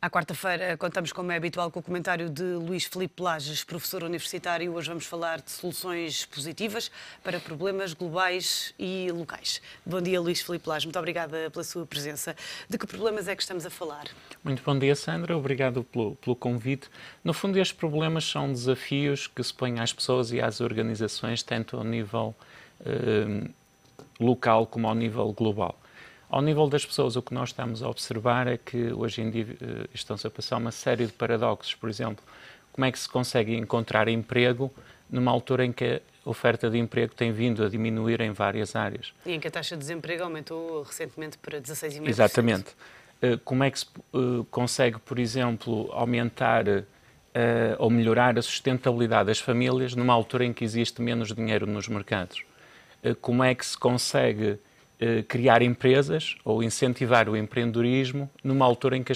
À quarta-feira contamos, como é habitual, com o comentário de Luís Filipe Lages, professor universitário. Hoje vamos falar de soluções positivas para problemas globais e locais. Bom dia, Luís Filipe Lages. Muito obrigada pela sua presença. De que problemas é que estamos a falar? Muito bom dia, Sandra. Obrigado pelo convite. No fundo, estes problemas são desafios que se põem às pessoas e às organizações, tanto ao nível local como ao nível global. Ao nível das pessoas, o que nós estamos a observar é que hoje em dia estão-se a passar uma série de paradoxos. Por exemplo, como é que se consegue encontrar emprego numa altura em que a oferta de emprego tem vindo a diminuir em várias áreas? E em que a taxa de desemprego aumentou recentemente para 16,5%. Exatamente. Como é que se consegue, por exemplo, aumentar ou melhorar a sustentabilidade das famílias numa altura em que existe menos dinheiro nos mercados? Como é que se consegue criar empresas ou incentivar o empreendedorismo numa altura em que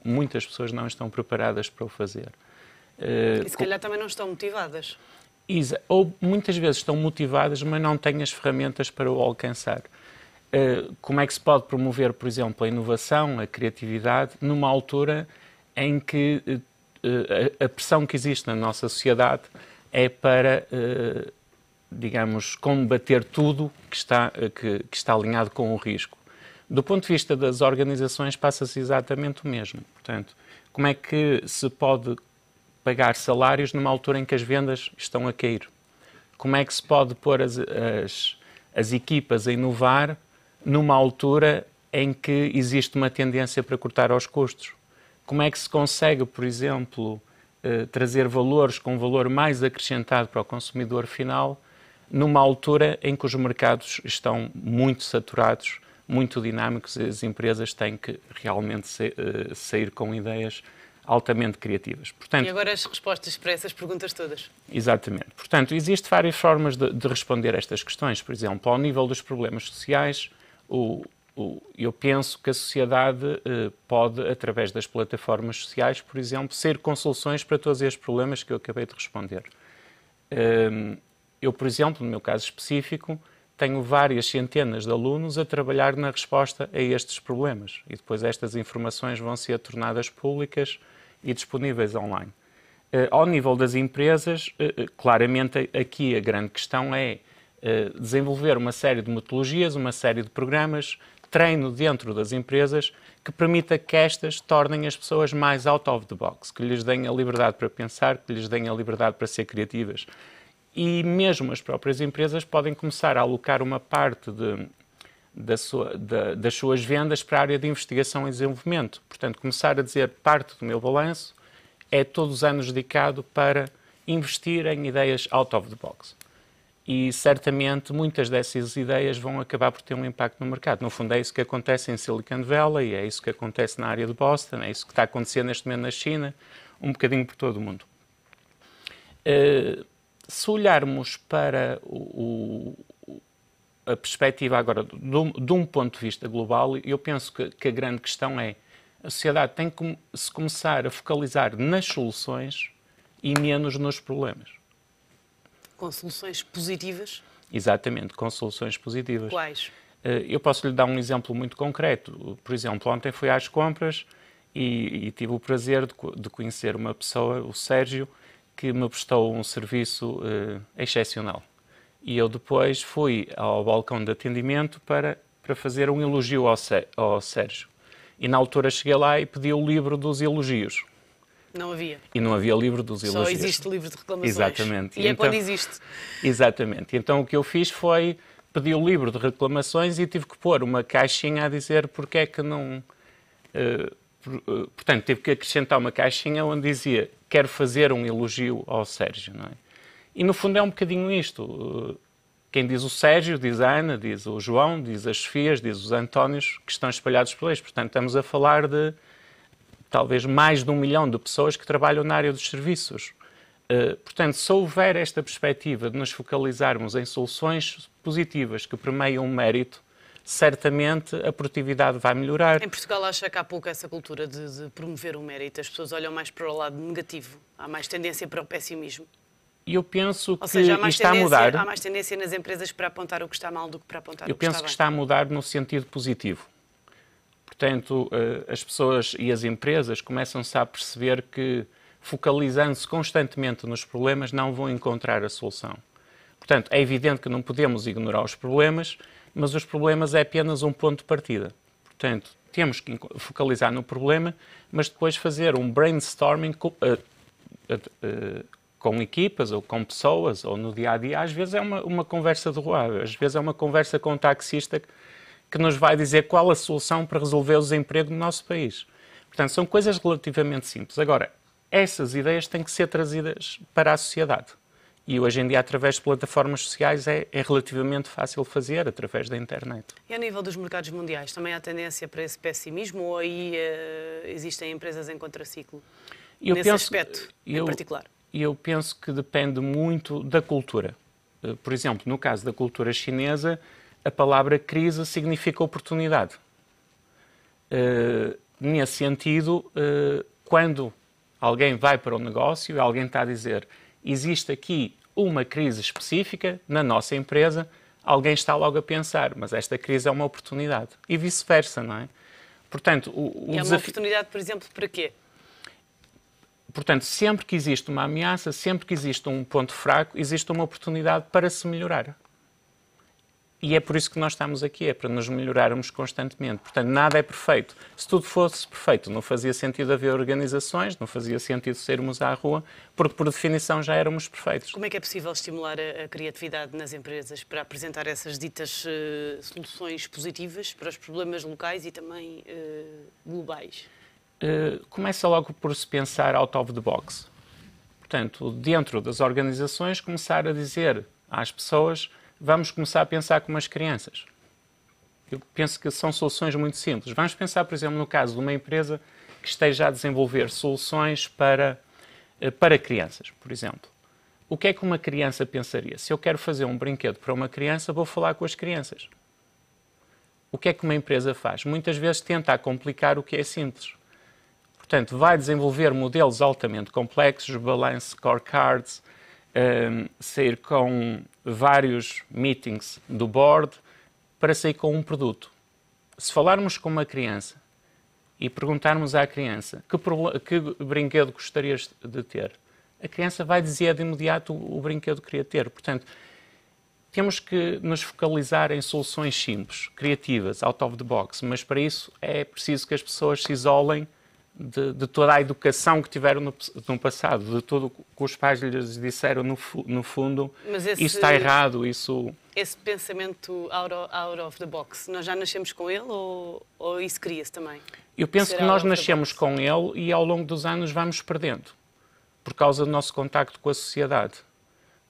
muitas pessoas não estão preparadas para o fazer? E se calhar também não estão motivadas. Ou muitas vezes estão motivadas, mas não têm as ferramentas para o alcançar. Como é que se pode promover, por exemplo, a inovação, a criatividade, numa altura em que a pressão que existe na nossa sociedade é para, digamos, combater tudo que está alinhado com o risco? Do ponto de vista das organizações, passa-se exatamente o mesmo. Portanto, como é que se pode pagar salários numa altura em que as vendas estão a cair? Como é que se pode pôr as equipas a inovar numa altura em que existe uma tendência para cortar aos custos? Como é que se consegue, por exemplo, trazer valores com valor mais acrescentado para o consumidor final numa altura em que os mercados estão muito saturados, muito dinâmicos e as empresas têm que realmente sair com ideias altamente criativas? Portanto, e agora as respostas para essas perguntas todas. Exatamente. Portanto, existem várias formas de responder a estas questões. Por exemplo, ao nível dos problemas sociais, eu penso que a sociedade pode, através das plataformas sociais, por exemplo, ser com soluções para todos estes problemas que eu acabei de responder. Eu, por exemplo, no meu caso específico, tenho várias centenas de alunos a trabalhar na resposta a estes problemas e depois estas informações vão ser tornadas públicas e disponíveis online. Ao nível das empresas, claramente aqui a grande questão é desenvolver uma série de metodologias, uma série de programas, treino dentro das empresas que permita que estas tornem as pessoas mais out of the box, que lhes deem a liberdade para pensar, que lhes deem a liberdade para ser criativas. E mesmo as próprias empresas podem começar a alocar uma parte das suas vendas para a área de investigação e desenvolvimento. Portanto, começar a dizer parte do meu balanço é todos os anos dedicado para investir em ideias out of the box. E certamente muitas dessas ideias vão acabar por ter um impacto no mercado. No fundo é isso que acontece em Silicon Valley, é isso que acontece na área de Boston, é isso que está acontecendo neste momento na China, um bocadinho por todo o mundo. Se olharmos para a perspectiva agora de um ponto de vista global, eu penso que a grande questão é a sociedade tem que se começar a focalizar nas soluções e menos nos problemas. Com soluções positivas? Exatamente, com soluções positivas. Quais? Eu posso lhe dar um exemplo muito concreto. Por exemplo, ontem fui às compras e tive o prazer de conhecer uma pessoa, o Sérgio, que me prestou um serviço excepcional. E eu depois fui ao balcão de atendimento para fazer um elogio ao Sérgio. E na altura cheguei lá e pedi o livro dos elogios. Não havia. E não havia livro dos elogios. Só existe livro de reclamações. Exatamente. E é quando existe. Exatamente. Então o que eu fiz foi pedir o livro de reclamações e tive que pôr uma caixinha a dizer porque é que não... portanto, tive que acrescentar uma caixinha onde dizia quero fazer um elogio ao Sérgio, não é? E no fundo é um bocadinho isto. Quem diz o Sérgio, diz a Ana, diz o João, diz as Sofias, diz os Antónios, que estão espalhados por aí. Portanto, estamos a falar de talvez mais de 1 milhão de pessoas que trabalham na área dos serviços. Portanto, se houver esta perspectiva de nos focalizarmos em soluções positivas que permeiam o mérito, certamente a produtividade vai melhorar. Em Portugal acha que há pouco essa cultura de promover o mérito. As pessoas olham mais para o lado negativo. Há mais tendência para o pessimismo. E eu penso que está a mudar. Há mais tendência nas empresas para apontar o que está mal do que para apontar o que está bem. Eu penso que está a mudar no sentido positivo. Portanto, as pessoas e as empresas começam-se a perceber que, focalizando-se constantemente nos problemas, não vão encontrar a solução. Portanto, é evidente que não podemos ignorar os problemas, mas os problemas é apenas um ponto de partida. Portanto, temos que focalizar no problema, mas depois fazer um brainstorming com equipas ou com pessoas ou no dia-a-dia. Às vezes é uma conversa de rua, às vezes é uma conversa com um taxista que nos vai dizer qual a solução para resolver o desemprego no nosso país. Portanto, são coisas relativamente simples. Agora, essas ideias têm que ser trazidas para a sociedade. E hoje em dia, através de plataformas sociais, é relativamente fácil fazer, através da internet. E a nível dos mercados mundiais, também há tendência para esse pessimismo ou aí existem empresas em contraciclo? Nesse aspecto, em particular? Eu penso que depende muito da cultura. Por exemplo, no caso da cultura chinesa, a palavra crise significa oportunidade. Nesse sentido, quando alguém vai para o negócio e alguém está a dizer existe aqui uma crise específica na nossa empresa, alguém está logo a pensar, mas esta crise é uma oportunidade. E vice-versa, não é? Portanto, e é uma oportunidade, por exemplo, para quê? Portanto, sempre que existe uma ameaça, sempre que existe um ponto fraco, existe uma oportunidade para se melhorar. E é por isso que nós estamos aqui, é para nos melhorarmos constantemente. Portanto, nada é perfeito. Se tudo fosse perfeito, não fazia sentido haver organizações, não fazia sentido sairmos à rua, porque, por definição, já éramos perfeitos. Como é que é possível estimular a criatividade nas empresas para apresentar essas ditas soluções positivas para os problemas locais e também globais? Começa logo por se pensar out of the box. Portanto, dentro das organizações, começar a dizer às pessoas: vamos começar a pensar como as crianças. Eu penso que são soluções muito simples. Vamos pensar, por exemplo, no caso de uma empresa que esteja a desenvolver soluções para crianças, por exemplo. O que é que uma criança pensaria? Se eu quero fazer um brinquedo para uma criança, vou falar com as crianças. O que é que uma empresa faz? Muitas vezes tenta complicar o que é simples. Portanto, vai desenvolver modelos altamente complexos, balance scorecards, sair com vários meetings do board para sair com um produto. Se falarmos com uma criança e perguntarmos à criança que brinquedo gostarias de ter, a criança vai dizer de imediato o brinquedo que queria ter. Portanto, temos que nos focalizar em soluções simples, criativas, out of the box, mas para isso é preciso que as pessoas se isolem de toda a educação que tiveram no passado, de tudo o que os pais lhes disseram no fundo. Mas isso está errado, isso... Esse pensamento out of the box, nós já nascemos com ele ou isso cria-se também? Eu penso que nós nascemos com ele e ao longo dos anos vamos perdendo, por causa do nosso contacto com a sociedade.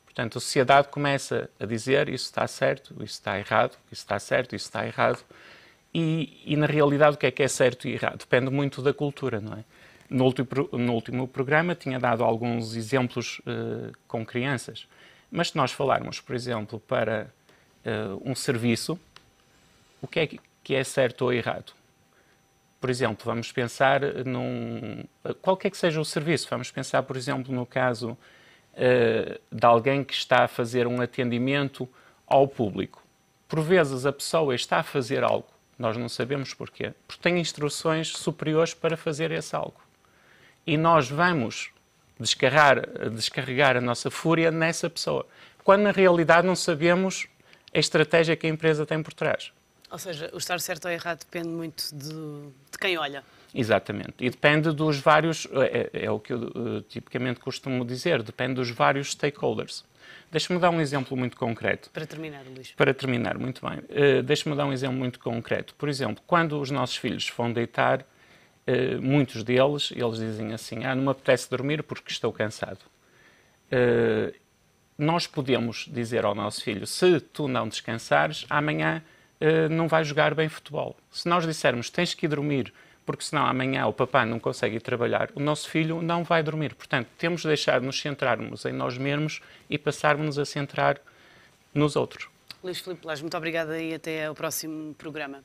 Portanto, a sociedade começa a dizer isso está certo, isso está errado, isso está certo, isso está errado. E na realidade, o que é certo e errado? Depende muito da cultura, não é? No último programa tinha dado alguns exemplos com crianças, mas se nós falarmos, por exemplo, para um serviço, o que é certo ou errado? Por exemplo, vamos pensar qualquer que seja o serviço, vamos pensar, por exemplo, no caso de alguém que está a fazer um atendimento ao público. Por vezes a pessoa está a fazer algo, nós não sabemos porquê, porque tem instruções superiores para fazer esse algo. E nós vamos descarregar a nossa fúria nessa pessoa, quando na realidade não sabemos a estratégia que a empresa tem por trás. Ou seja, o estar certo ou errado depende muito de quem olha. Exatamente. E depende dos vários, é o que eu tipicamente costumo dizer, depende dos vários stakeholders. Deixa-me dar um exemplo muito concreto. Para terminar, Luís. Para terminar, muito bem. Deixa-me dar um exemplo muito concreto. Por exemplo, quando os nossos filhos vão deitar, muitos deles, eles dizem assim, não me apetece dormir porque estou cansado. Nós podemos dizer ao nosso filho, se tu não descansares, amanhã não vais jogar bem futebol. Se nós dissermos, tens que ir dormir, porque senão amanhã o papá não consegue ir trabalhar, o nosso filho não vai dormir. Portanto, temos de deixar de nos centrarmos em nós mesmos e passarmos a centrar nos outros. Luís Filipe Lage, muito obrigada e até ao próximo programa.